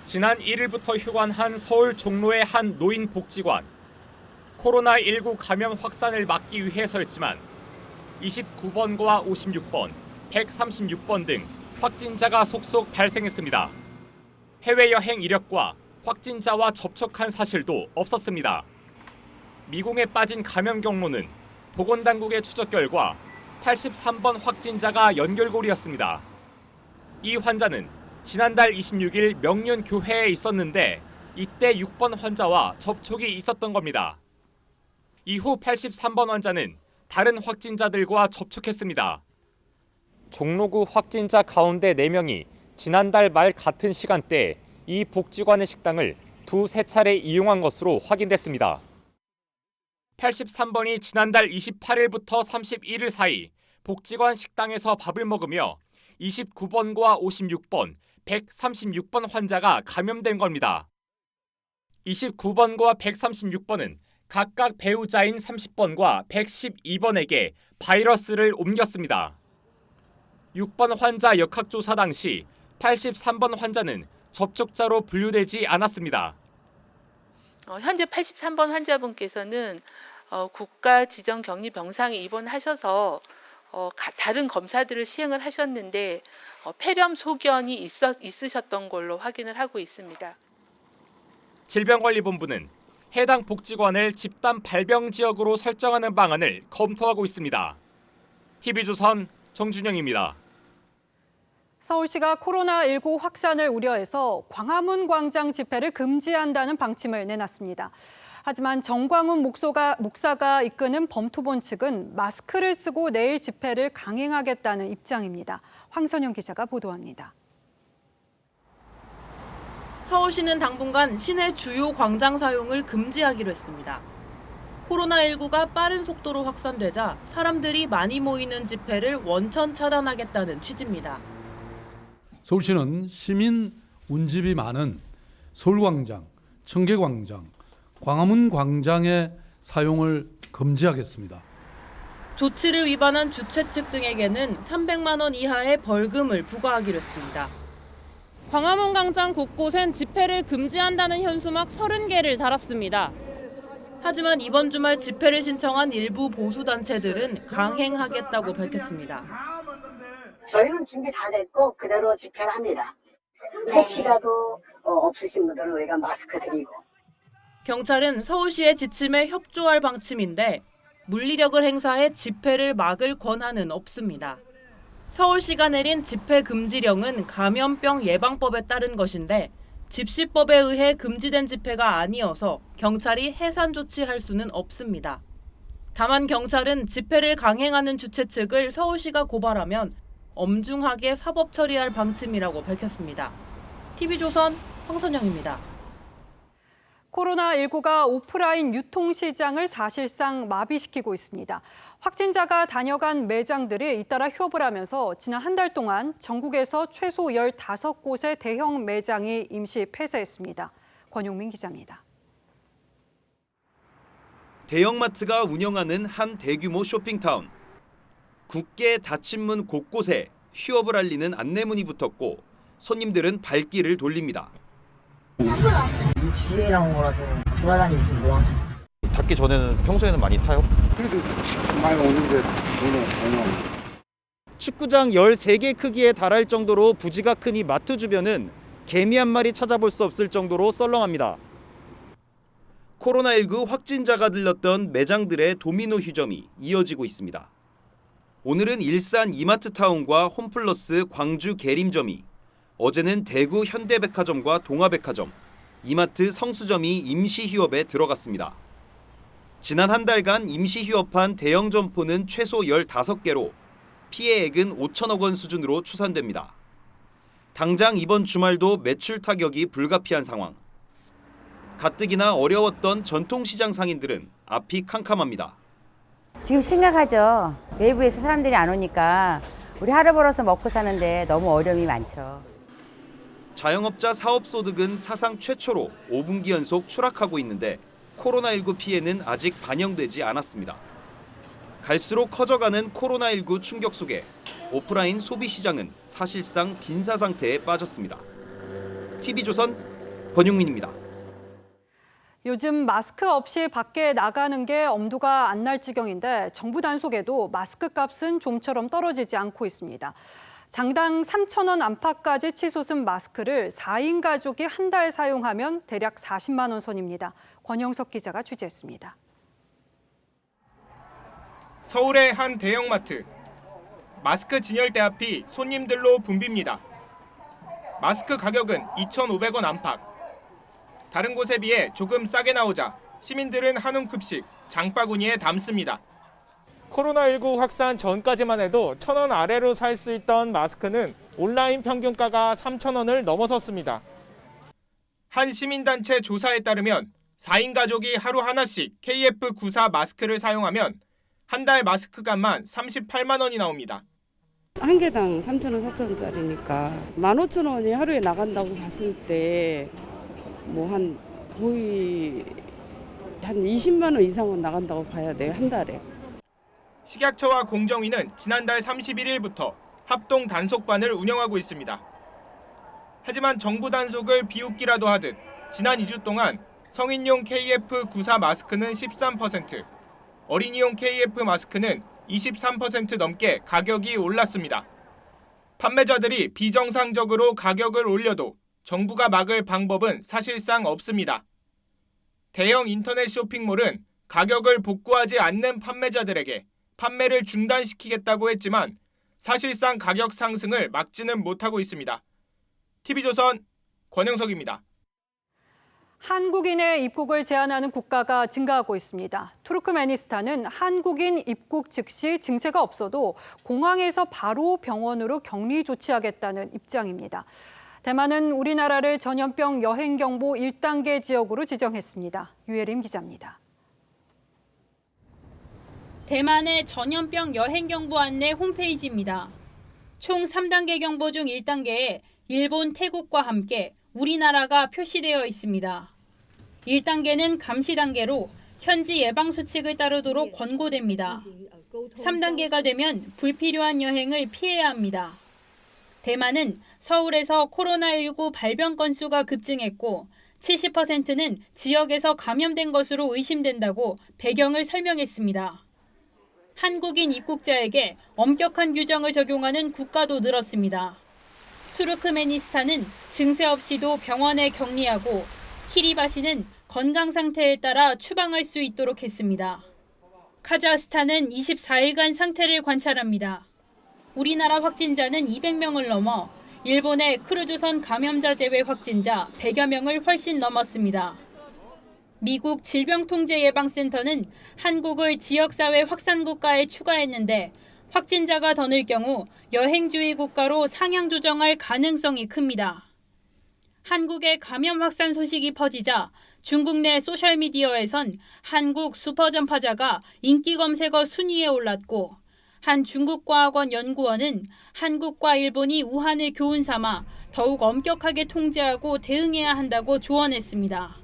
지난 1일부터 휴관한 서울 종로의 한 노인복지관. 코로나19 감염 확산을 막기 위해서였지만 29번과 56번, 136번 등 확진자가 속속 발생했습니다. 해외여행 이력과 확진자와 접촉한 사실도 없었습니다. 미궁에 빠진 감염 경로는 보건당국의 추적 결과 83번 확진자가 연결고리였습니다. 이 환자는 지난달 26일 명륜교회에 있었는데 이때 6번 환자와 접촉이 있었던 겁니다. 이후 83번 환자는 다른 확진자들과 접촉했습니다. 종로구 확진자 가운데 4명이 지난달 말 같은 시간대에 이 복지관의 식당을 2-3차례 이용한 것으로 확인됐습니다. 83번이 지난달 28일부터 31일 사이 복지관 식당에서 밥을 먹으며 29번과 56번, 136번 환자가 감염된 겁니다. 29번과 136번은 각각 배우자인 30번과 112번에게 바이러스를 옮겼습니다. 6번 환자 역학조사 당시 83번 환자는 접촉자로 분류되지 않았습니다. 현재 83번 환자분께서는 국가 지정 격리 병상에 입원하셔서 다른 검사들을 시행을 하셨는데 폐렴 소견이 있으셨던 걸로 확인을 하고 있습니다. 질병관리본부는 해당 복지관을 집단 발병 지역으로 설정하는 방안을 검토하고 있습니다. TV조선 정준영입니다. 서울시가 코로나19 확산을 우려해서 광화문 광장 집회를 금지한다는 방침을 내놨습니다. 하지만 정광훈 목사가 이끄는 범투본 측은 마스크를 쓰고 내일 집회를 강행하겠다는 입장입니다. 황선영 기자가 보도합니다. 서울시는 당분간 시내 주요 광장 사용을 금지하기로 했습니다. 코로나19가 빠른 속도로 확산되자 사람들이 많이 모이는 집회를 원천 차단하겠다는 취지입니다. 서울시는 시민 운집이 많은 서울광장, 청계광장, 광화문 광장의 사용을 금지하겠습니다. 조치를 위반한 주최 측 등에게는 300만 원 이하의 벌금을 부과하기로 했습니다. 광화문 광장 곳곳엔 집회를 금지한다는 현수막 30개를 달았습니다. 하지만 이번 주말 집회를 신청한 일부 보수단체들은 강행하겠다고 밝혔습니다. 저희는 준비 다 됐고 그대로 집회를 합니다. 혹시라도 없으신 분들은 우리가 마스크 드리고. 경찰은 서울시의 지침에 협조할 방침인데 물리력을 행사해 집회를 막을 권한은 없습니다. 서울시가 내린 집회 금지령은 감염병 예방법에 따른 것인데 집시법에 의해 금지된 집회가 아니어서 경찰이 해산 조치할 수는 없습니다. 다만 경찰은 집회를 강행하는 주최 측을 서울시가 고발하면 엄중하게 사법 처리할 방침이라고 밝혔습니다. TV조선 황선영입니다. 코로나19가 오프라인 유통시장을 사실상 마비시키고 있습니다. 확진자가 다녀간 매장들이 잇따라 휴업을 하면서 지난 한 달 동안 전국에서 최소 15곳의 대형 매장이 임시 폐쇄했습니다. 권용민 기자입니다. 대형마트가 운영하는 한 대규모 쇼핑타운. 굳게 닫힌 문 곳곳에 휴업을 알리는 안내문이 붙었고 손님들은 발길을 돌립니다. 주회랑 거라서 돌아다니기 좀 뭐하죠. 닫기 전에는 평소에는 많이 타요? 그래도 많이 오는데 오늘 전혀. 축구장 13개 크기에 달할 정도로 부지가 큰 이 마트 주변은 개미 한 마리 찾아볼 수 없을 정도로 썰렁합니다. 코로나19 확진자가 들렀던 매장들의 도미노 휴점이 이어지고 있습니다. 오늘은 일산 이마트타운과 홈플러스 광주 계림점이, 어제는 대구 현대백화점과 동아백화점, 이마트 성수점이 임시 휴업에 들어갔습니다. 지난 한 달간 임시 휴업한 대형 점포는 최소 15개로 피해액은 5천억 원 수준으로 추산됩니다. 당장 이번 주말도 매출 타격이 불가피한 상황. 가뜩이나 어려웠던 전통시장 상인들은 앞이 캄캄합니다. 지금 심각하죠. 외부에서 사람들이 안 오니까 우리 하루 벌어서 먹고 사는데 너무 어려움이 많죠. 자영업자 사업소득은 사상 최초로 5분기 연속 추락하고 있는데 코로나19 피해는 아직 반영되지 않았습니다. 갈수록 커져가는 코로나19 충격 속에 오프라인 소비시장은 사실상 빈사 상태에 빠졌습니다. TV조선 권용민입니다. 요즘 마스크 없이 밖에 나가는 게 엄두가 안 날 지경인데 정부 단속에도 마스크 값은 좀처럼 떨어지지 않고 있습니다. 장당 3,000원 안팎까지 치솟은 마스크를 4인 가족이 한 달 사용하면 대략 40만 원 선입니다. 권영석 기자가 취재했습니다. 서울의 한 대형마트. 마스크 진열대 앞이 손님들로 붐빕니다. 마스크 가격은 2,500원 안팎. 다른 곳에 비해 조금 싸게 나오자 시민들은 한 움큼씩 장바구니에 담습니다. 코로나19 확산 전까지만 해도 1,000원 아래로 살 수 있던 마스크는 온라인 평균가가 3,000원을 넘어섰습니다. 한 시민단체 조사에 따르면 4인 가족이 하루 하나씩 KF94 마스크를 사용하면 한 달 마스크 값만 38만 원이 나옵니다. 한 개당 3,000원, 4,000원짜리니까 15,000원이 하루에 나간다고 봤을 때 뭐 한 거의 한 20만 원 이상은 나간다고 봐야 돼요, 한 달에. 식약처와 공정위는 지난달 31일부터 합동 단속반을 운영하고 있습니다. 하지만 정부 단속을 비웃기라도 하듯 지난 2주 동안 성인용 KF94 마스크는 13%, 어린이용 KF 마스크는 23% 넘게 가격이 올랐습니다. 판매자들이 비정상적으로 가격을 올려도 정부가 막을 방법은 사실상 없습니다. 대형 인터넷 쇼핑몰은 가격을 복구하지 않는 판매자들에게 판매를 중단시키겠다고 했지만 사실상 가격 상승을 막지는 못하고 있습니다. TV조선 권영석입니다. 한국인의 입국을 제한하는 국가가 증가하고 있습니다. 투르크메니스탄은 한국인 입국 즉시 증세가 없어도 공항에서 바로 병원으로 격리 조치하겠다는 입장입니다. 대만은 우리나라를 전염병 여행경보 1단계 지역으로 지정했습니다. 유예림 기자입니다. 대만의 전염병 여행경보 안내 홈페이지입니다. 총 3단계 경보 중 1단계에 일본, 태국과 함께 우리나라가 표시되어 있습니다. 1단계는 감시 단계로 현지 예방 수칙을 따르도록 권고됩니다. 3단계가 되면 불필요한 여행을 피해야 합니다. 대만은 서울에서 코로나19 발병 건수가 급증했고 70%는 지역에서 감염된 것으로 의심된다고 배경을 설명했습니다. 한국인 입국자에게 엄격한 규정을 적용하는 국가도 늘었습니다. 투르크메니스탄은 증세 없이도 병원에 격리하고 키리바시는 건강 상태에 따라 추방할 수 있도록 했습니다. 카자흐스탄은 24일간 상태를 관찰합니다. 우리나라 확진자는 200명을 넘어 일본의 크루즈선 감염자 제외 확진자 100여 명을 훨씬 넘었습니다. 미국 질병통제예방센터는 한국을 지역사회 확산 국가에 추가했는데 확진자가 더 늘 경우 여행주의 국가로 상향 조정할 가능성이 큽니다. 한국의 감염 확산 소식이 퍼지자 중국 내 소셜미디어에선 한국 슈퍼전파자가 인기 검색어 순위에 올랐고 한 중국과학원 연구원은 한국과 일본이 우한을 교훈 삼아 더욱 엄격하게 통제하고 대응해야 한다고 조언했습니다.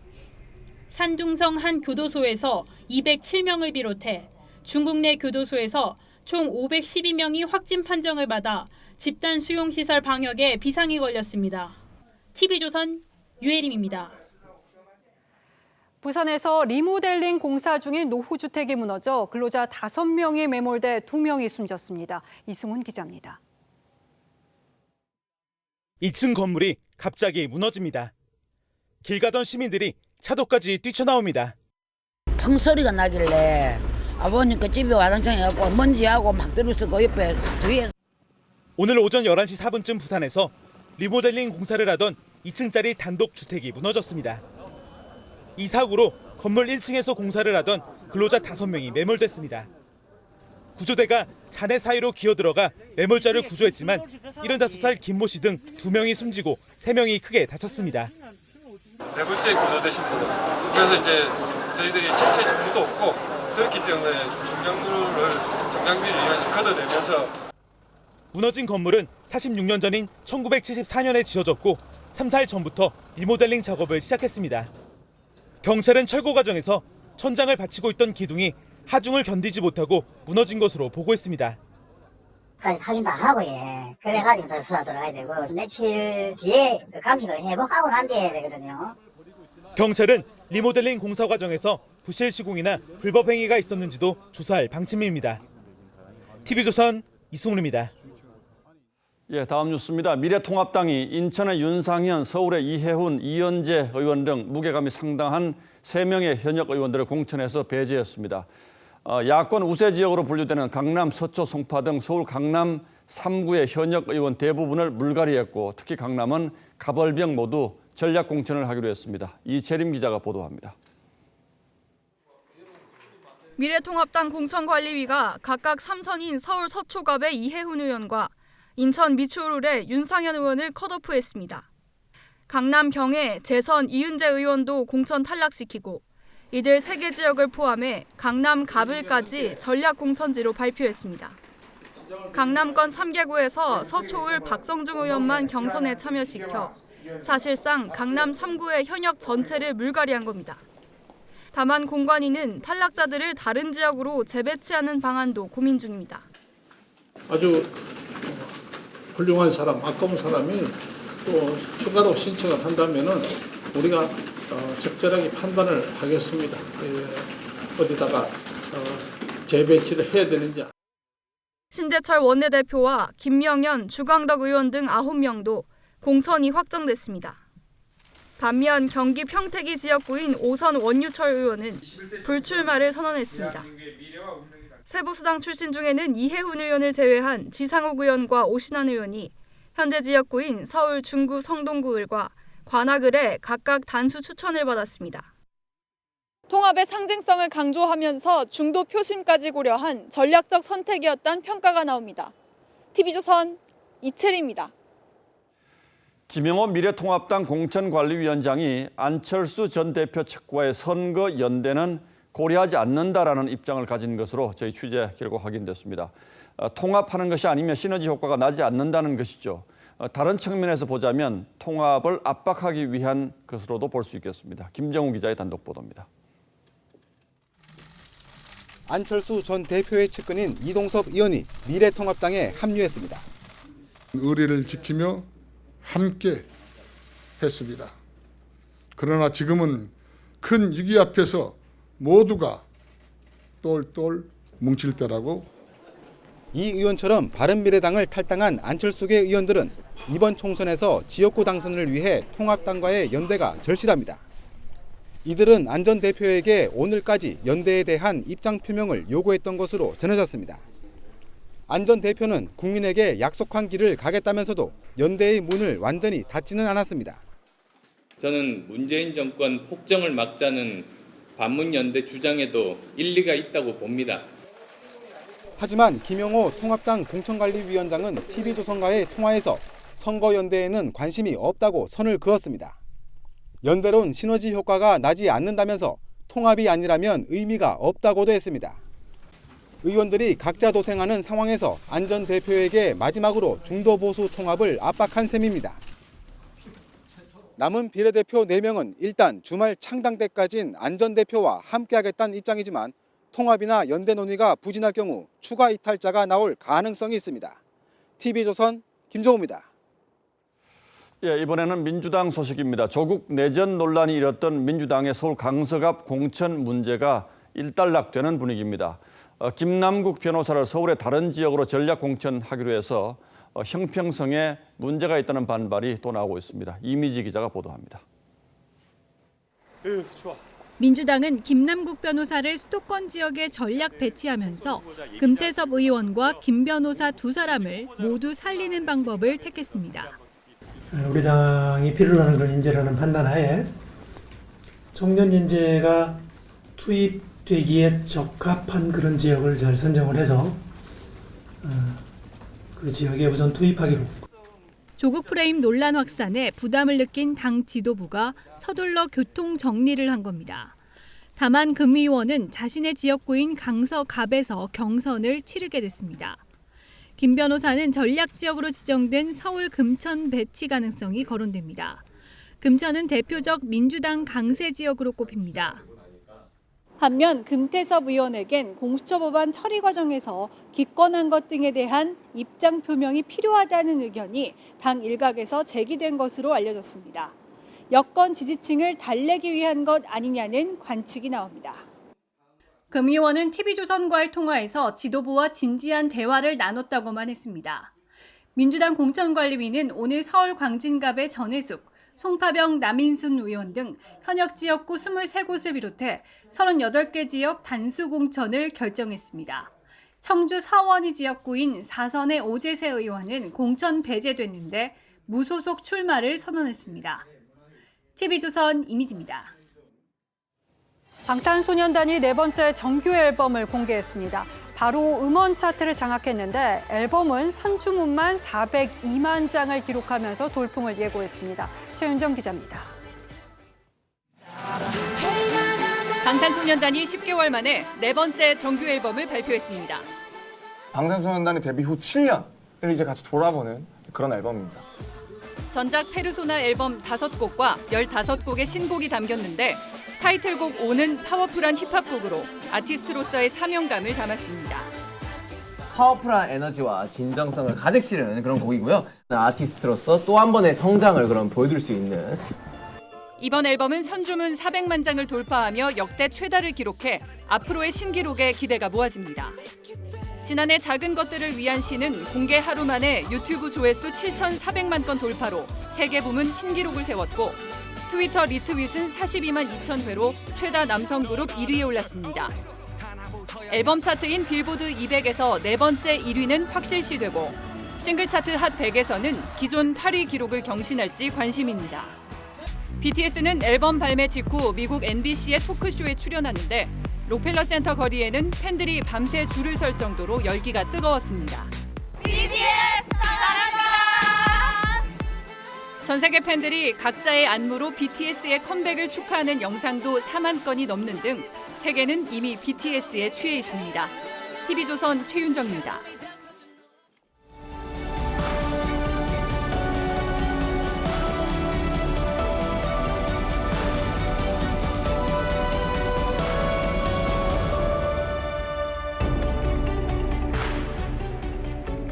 산둥성 한 교도소에서 207명을 비롯해 중국 내 교도소에서 총 512명이 확진 판정을 받아 집단 수용시설 방역에 비상이 걸렸습니다. TV조선 유혜림입니다. 부산에서 리모델링 공사 중인 노후주택이 무너져 근로자 5명이 매몰돼 2명이 숨졌습니다. 이승훈 기자입니다. 2층 건물이 갑자기 무너집니다. 길 가던 시민들이 차도까지 뛰쳐나옵니다. 펑 소리가 나길래 아버니까 집에 와장창 해갖고 먼지하고 막 들어서 그 옆에 뒤에서. 오늘 오전 11시 4분쯤 부산에서 리모델링 공사를 하던 2층짜리 단독 주택이 무너졌습니다. 이 사고로 건물 1층에서 공사를 하던 근로자 5명이 매몰됐습니다. 구조대가 잔해 사이로 기어들어가 매몰자를 구조했지만 75살 김모 씨 등 2명이 숨지고 3명이 크게 다쳤습니다. 네 번째 구조되신 분들. 그래서 이제 저희들이 실체 정보도 없고 그렇기 때문에 중장비를 걷어내면서. 무너진 건물은 46년 전인 1974년에 지어졌고 3, 4일 전부터 리모델링 작업을 시작했습니다. 경찰은 철거 과정에서 천장을 받치고 있던 기둥이 하중을 견디지 못하고 무너진 것으로 보고했습니다. 확인 다 하고 그래가지고 더 수사 들어가야 되고 며칠 뒤에 감식을 회복하고 난 뒤에 해야 되거든요. 경찰은 리모델링 공사 과정에서 부실 시공이나 불법 행위가 있었는지도 조사할 방침입니다. TV조선 이승훈입니다. 예, 다음 뉴스입니다. 미래통합당이 인천의 윤상현, 서울의 이해훈, 이현재 의원 등 무게감이 상당한 3명의 현역 의원들을 공천해서 배제했습니다. 야권 우세 지역으로 분류되는 강남, 서초, 송파 등 서울 강남 3구의 현역 의원 대부분을 물갈이했고 특히 강남은 가벌병 모두 전략 공천을 하기로 했습니다. 이채림 기자가 보도합니다. 미래통합당 공천관리위가 각각 3선인 서울 서초갑의 이해훈 의원과 인천 미추홀의 윤상현 의원을 컷오프했습니다. 강남 경에 재선 이은재 의원도 공천 탈락시키고 이들 3개 지역을 포함해 강남 가불까지 전략 공천지로 발표했습니다. 강남권 3개구에서 서초을 박성중 의원만 경선에 참여시켜 사실상 강남 3구의 현역 전체를 물갈이한 겁니다. 다만 공관위는 탈락자들을 다른 지역으로 재배치하는 방안도 고민 중입니다. 아주 훌륭한 사람, 아까운 사람이 또 추가로 신청을 한다면은 우리가 적절하게 판단을 하겠습니다. 어디다가 재배치를 해야 되는지. 신대철 원내대표와 김명현, 주광덕 의원 등 9명도 공천이 확정됐습니다. 반면 경기 평택이 지역구인 5선 원유철 의원은 불출마를 선언했습니다. 세부수당 출신 중에는 이해훈 의원을 제외한 지상욱 의원과 오신환 의원이 현재 지역구인 서울 중구 성동구을과 관악을에 각각 단수 추천을 받았습니다. 통합의 상징성을 강조하면서 중도 표심까지 고려한 전략적 선택이었다는 평가가 나옵니다. TV조선 이채리입니다. 김영호 미래통합당 공천관리위원장이 안철수 전 대표 측과의 선거 연대는 고려하지 않는다라는 입장을 가진 것으로 저희 취재 결과 확인됐습니다. 통합하는 것이 아니면 시너지 효과가 나지 않는다는 것이죠. 다른 측면에서 보자면 통합을 압박하기 위한 것으로도 볼 수 있겠습니다. 김정우 기자의 단독 보도입니다. 안철수 전 대표의 측근인 이동섭 의원이 미래통합당에 합류했습니다. 의리를 지키며 함께 했습니다. 그러나 지금은 큰 위기 앞에서 모두가 똘똘 뭉칠 때라고. 이 의원처럼 바른미래당을 탈당한 안철수계 의원들은 이번 총선에서 지역구 당선을 위해 통합당과의 연대가 절실합니다. 이들은 안 전 대표에게 오늘까지 연대에 대한 입장 표명을 요구했던 것으로 전해졌습니다. 안 전 대표는 국민에게 약속한 길을 가겠다면서도 연대의 문을 완전히 닫지는 않았습니다. 저는 문재인 정권 폭정을 막자는 반문연대 주장에도 일리가 있다고 봅니다. 하지만 김영호 통합당 공천관리위원장은 TV조선과의 통화에서 선거연대에는 관심이 없다고 선을 그었습니다. 연대론 시너지 효과가 나지 않는다면서 통합이 아니라면 의미가 없다고도 했습니다. 의원들이 각자 도생하는 상황에서 안 전 대표에게 마지막으로 중도보수 통합을 압박한 셈입니다. 남은 비례대표 4명은 일단 주말 창당 때까지는 안 전 대표와 함께하겠다는 입장이지만 통합이나 연대 논의가 부진할 경우 추가 이탈자가 나올 가능성이 있습니다. TV조선 김종우입니다. 예, 이번에는 민주당 소식입니다. 조국 내전 논란이 일었던 민주당의 서울 강서갑 공천 문제가 일단락되는 분위기입니다. 김남국 변호사를 서울의 다른 지역으로 전략 공천하기로 해서 형평성에 문제가 있다는 반발이 또 나오고 있습니다. 이미지 기자가 보도합니다. 민주당은 김남국 변호사를 수도권 지역에 전략 배치하면서 금태섭 의원과 김 변호사 두 사람을 모두 살리는 방법을 택했습니다. 우리 당이 필요로 하는 그런 인재라는 판단하에 청년 인재가 투입되기에 적합한 그런 지역을 잘 선정을 해서 그 지역에 우선 투입하기로. 조국 프레임 논란 확산에 부담을 느낀 당 지도부가 서둘러 교통 정리를 한 겁니다. 다만 금 의원은 자신의 지역구인 강서갑에서 경선을 치르게 됐습니다. 김 변호사는 전략 지역으로 지정된 서울 금천 배치 가능성이 거론됩니다. 금천은 대표적 민주당 강세 지역으로 꼽힙니다. 반면 금태섭 의원에겐 공수처 법안 처리 과정에서 기권한 것 등에 대한 입장 표명이 필요하다는 의견이 당 일각에서 제기된 것으로 알려졌습니다. 여권 지지층을 달래기 위한 것 아니냐는 관측이 나옵니다. 금 의원은 TV조선과의 통화에서 지도부와 진지한 대화를 나눴다고만 했습니다. 민주당 공천관리위는 오늘 서울 광진갑의 전해숙, 송파병 남인순 의원 등 현역 지역구 23곳을 비롯해 38개 지역 단수 공천을 결정했습니다. 청주 서원이 지역구인 사선의 오재세 의원은 공천 배제됐는데 무소속 출마를 선언했습니다. TV조선 이미지입니다. 방탄소년단이 4번째 정규 앨범을 공개했습니다. 바로 음원 차트를 장악했는데 앨범은 선주문만 402만 장을 기록하면서 돌풍을 예고했습니다. 최윤정 기자입니다. 방탄소년단이 10개월 만에 4번째 정규 앨범을 발표했습니다. 방탄소년단이 데뷔 후 7년을 이제 같이 돌아보는 그런 앨범입니다. 전작 페르소나 앨범 5곡과 15곡의 신곡이 담겼는데 타이틀곡 5는 파워풀한 힙합곡으로 아티스트로서의 사명감을 담았습니다. 파워풀한 에너지와 진정성을 가득 실은 그런 곡이고요. 아티스트로서 또 한 번의 성장을 그럼 보여줄 수 있는. 이번 앨범은 선주문 400만 장을 돌파하며 역대 최다를 기록해 앞으로의 신기록에 기대가 모아집니다. 지난해 작은 것들을 위한 시는 공개 하루 만에 유튜브 조회수 7,400만 건 돌파로 세계 부문 신기록을 세웠고 트위터 리트윗은 42만 2천 회로 최다 남성 그룹 1위에 올랐습니다. 앨범 차트인 빌보드 200에서 4번째 1위는 확실시되고 싱글 차트 핫 100에서는 기존 8위 기록을 경신할지 관심입니다. BTS는 앨범 발매 직후 미국 NBC의 토크쇼에 출연하는데 록펠러 센터 거리에는 팬들이 밤새 줄을 설 정도로 열기가 뜨거웠습니다. BTS 사랑합니다. 전 세계 팬들이 각자의 안무로 BTS의 컴백을 축하하는 영상도 4만 건이 넘는 등 세계는 이미 BTS에 취해 있습니다. TV조선 최윤정입니다.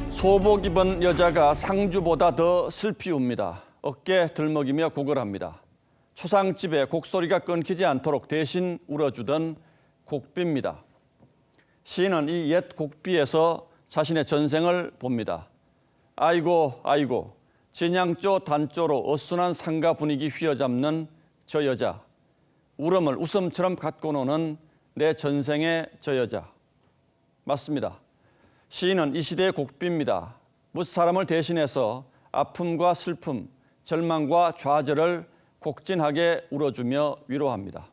소복 입은 여자가 상주보다 더 슬피 웁니다. 어깨 들먹이며 구걸합니다. 초상집에 곡소리가 끊기지 않도록 대신 울어주던 곡비입니다. 시인은 이 옛 곡비에서 자신의 전생을 봅니다. 아이고 아이고 진양조 단조로 어순한 상가 분위기 휘어잡는 저 여자. 울음을 웃음처럼 갖고 노는 내 전생의 저 여자. 맞습니다. 시인은 이 시대의 곡비입니다. 무사람을 대신해서 아픔과 슬픔, 절망과 좌절을 곡진하게 울어주며 위로합니다.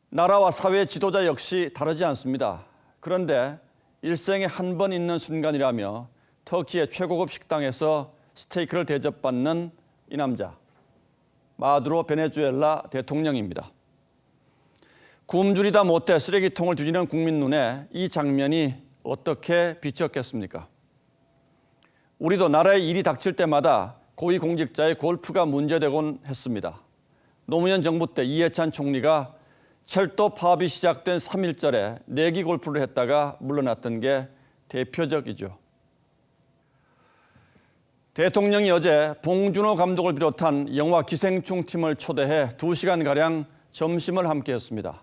나라와 사회 지도자 역시 다르지 않습니다. 그런데 일생에 한 번 있는 순간이라며 터키의 최고급 식당에서 스테이크를 대접받는 이 남자, 마두로 베네수엘라 대통령입니다. 굶주리다 못해 쓰레기통을 뒤지는 국민 눈에 이 장면이 어떻게 비쳤겠습니까? 우리도 나라의 일이 닥칠 때마다 고위공직자의 골프가 문제되곤 했습니다. 노무현 정부 때 이해찬 총리가 철도 파업이 시작된 3일절에 내기 골프를 했다가 물러났던 게 대표적이죠. 대통령이 어제 봉준호 감독을 비롯한 영화 기생충 팀을 초대해 2시간가량 점심을 함께했습니다.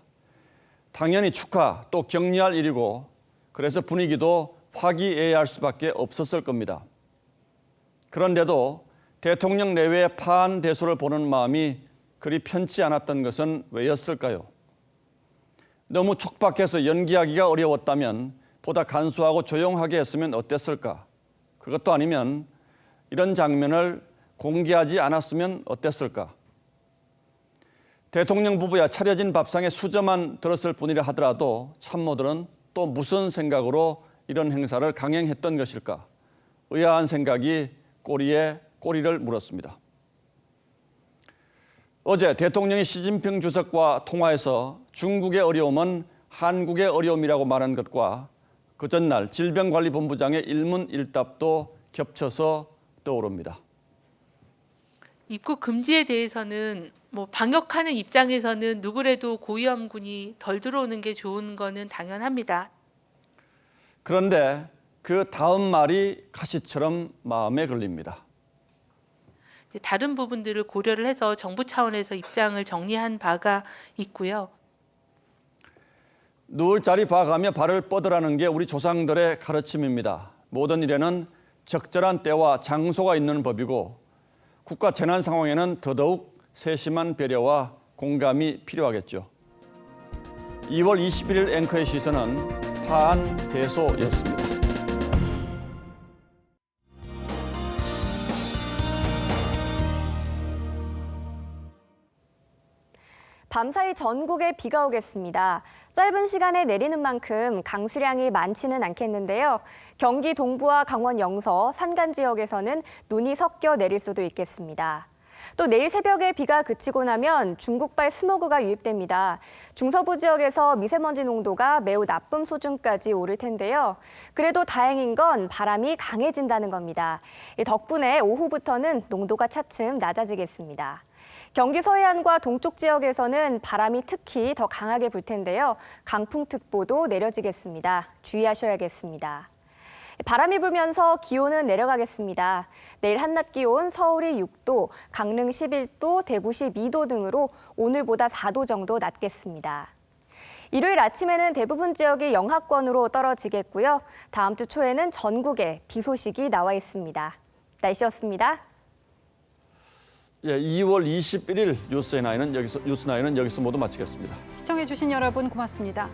당연히 축하 또 격려할 일이고 그래서 분위기도 화기애애할 수밖에 없었을 겁니다. 그런데도 대통령 내외의 파한대소를 보는 마음이 그리 편치 않았던 것은 왜였을까요? 너무 촉박해서 연기하기가 어려웠다면 보다 간소하고 조용하게 했으면 어땠을까? 그것도 아니면 이런 장면을 공개하지 않았으면 어땠을까? 대통령 부부야 차려진 밥상에 수저만 들었을 뿐이라 하더라도 참모들은 또 무슨 생각으로 이런 행사를 강행했던 것일까? 의아한 생각이 꼬리에 꼬리를 물었습니다. 어제 대통령이 시진핑 주석과 통화해서 중국의 어려움은 한국의 어려움이라고 말한 것과 그 전날 질병관리본부장의 일문일답도 겹쳐서 떠오릅니다. 입국 금지에 대해서는 방역하는 입장에서는 누구래도 고위험군이 덜 들어오는 게 좋은 거는 당연합니다. 그런데 그 다음 말이 가시처럼 마음에 걸립니다. 다른 부분들을 고려를 해서 정부 차원에서 입장을 정리한 바가 있고요. 누울 자리 봐가며 발을 뻗으라는 게 우리 조상들의 가르침입니다. 모든 일에는 적절한 때와 장소가 있는 법이고 국가 재난 상황에는 더더욱 세심한 배려와 공감이 필요하겠죠. 2월 21일 앵커의 시선은 파한대소였습니다. 밤사이 전국에 비가 오겠습니다. 짧은 시간에 내리는 만큼 강수량이 많지는 않겠는데요. 경기 동부와 강원 영서, 산간 지역에서는 눈이 섞여 내릴 수도 있겠습니다. 또 내일 새벽에 비가 그치고 나면 중국발 스모그가 유입됩니다. 중서부 지역에서 미세먼지 농도가 매우 나쁨 수준까지 오를 텐데요. 그래도 다행인 건 바람이 강해진다는 겁니다. 덕분에 오후부터는 농도가 차츰 낮아지겠습니다. 경기 서해안과 동쪽 지역에서는 바람이 특히 더 강하게 불 텐데요. 강풍특보도 내려지겠습니다. 주의하셔야겠습니다. 바람이 불면서 기온은 내려가겠습니다. 내일 한낮 기온 서울이 6도, 강릉 11도, 대구 12도 등으로 오늘보다 4도 정도 낮겠습니다. 일요일 아침에는 대부분 지역이 영하권으로 떨어지겠고요. 다음 주 초에는 전국에 비 소식이 나와 있습니다. 날씨였습니다. 2월 21일 뉴스나인은 여기서 모두 마치겠습니다. 시청해주신 여러분 고맙습니다.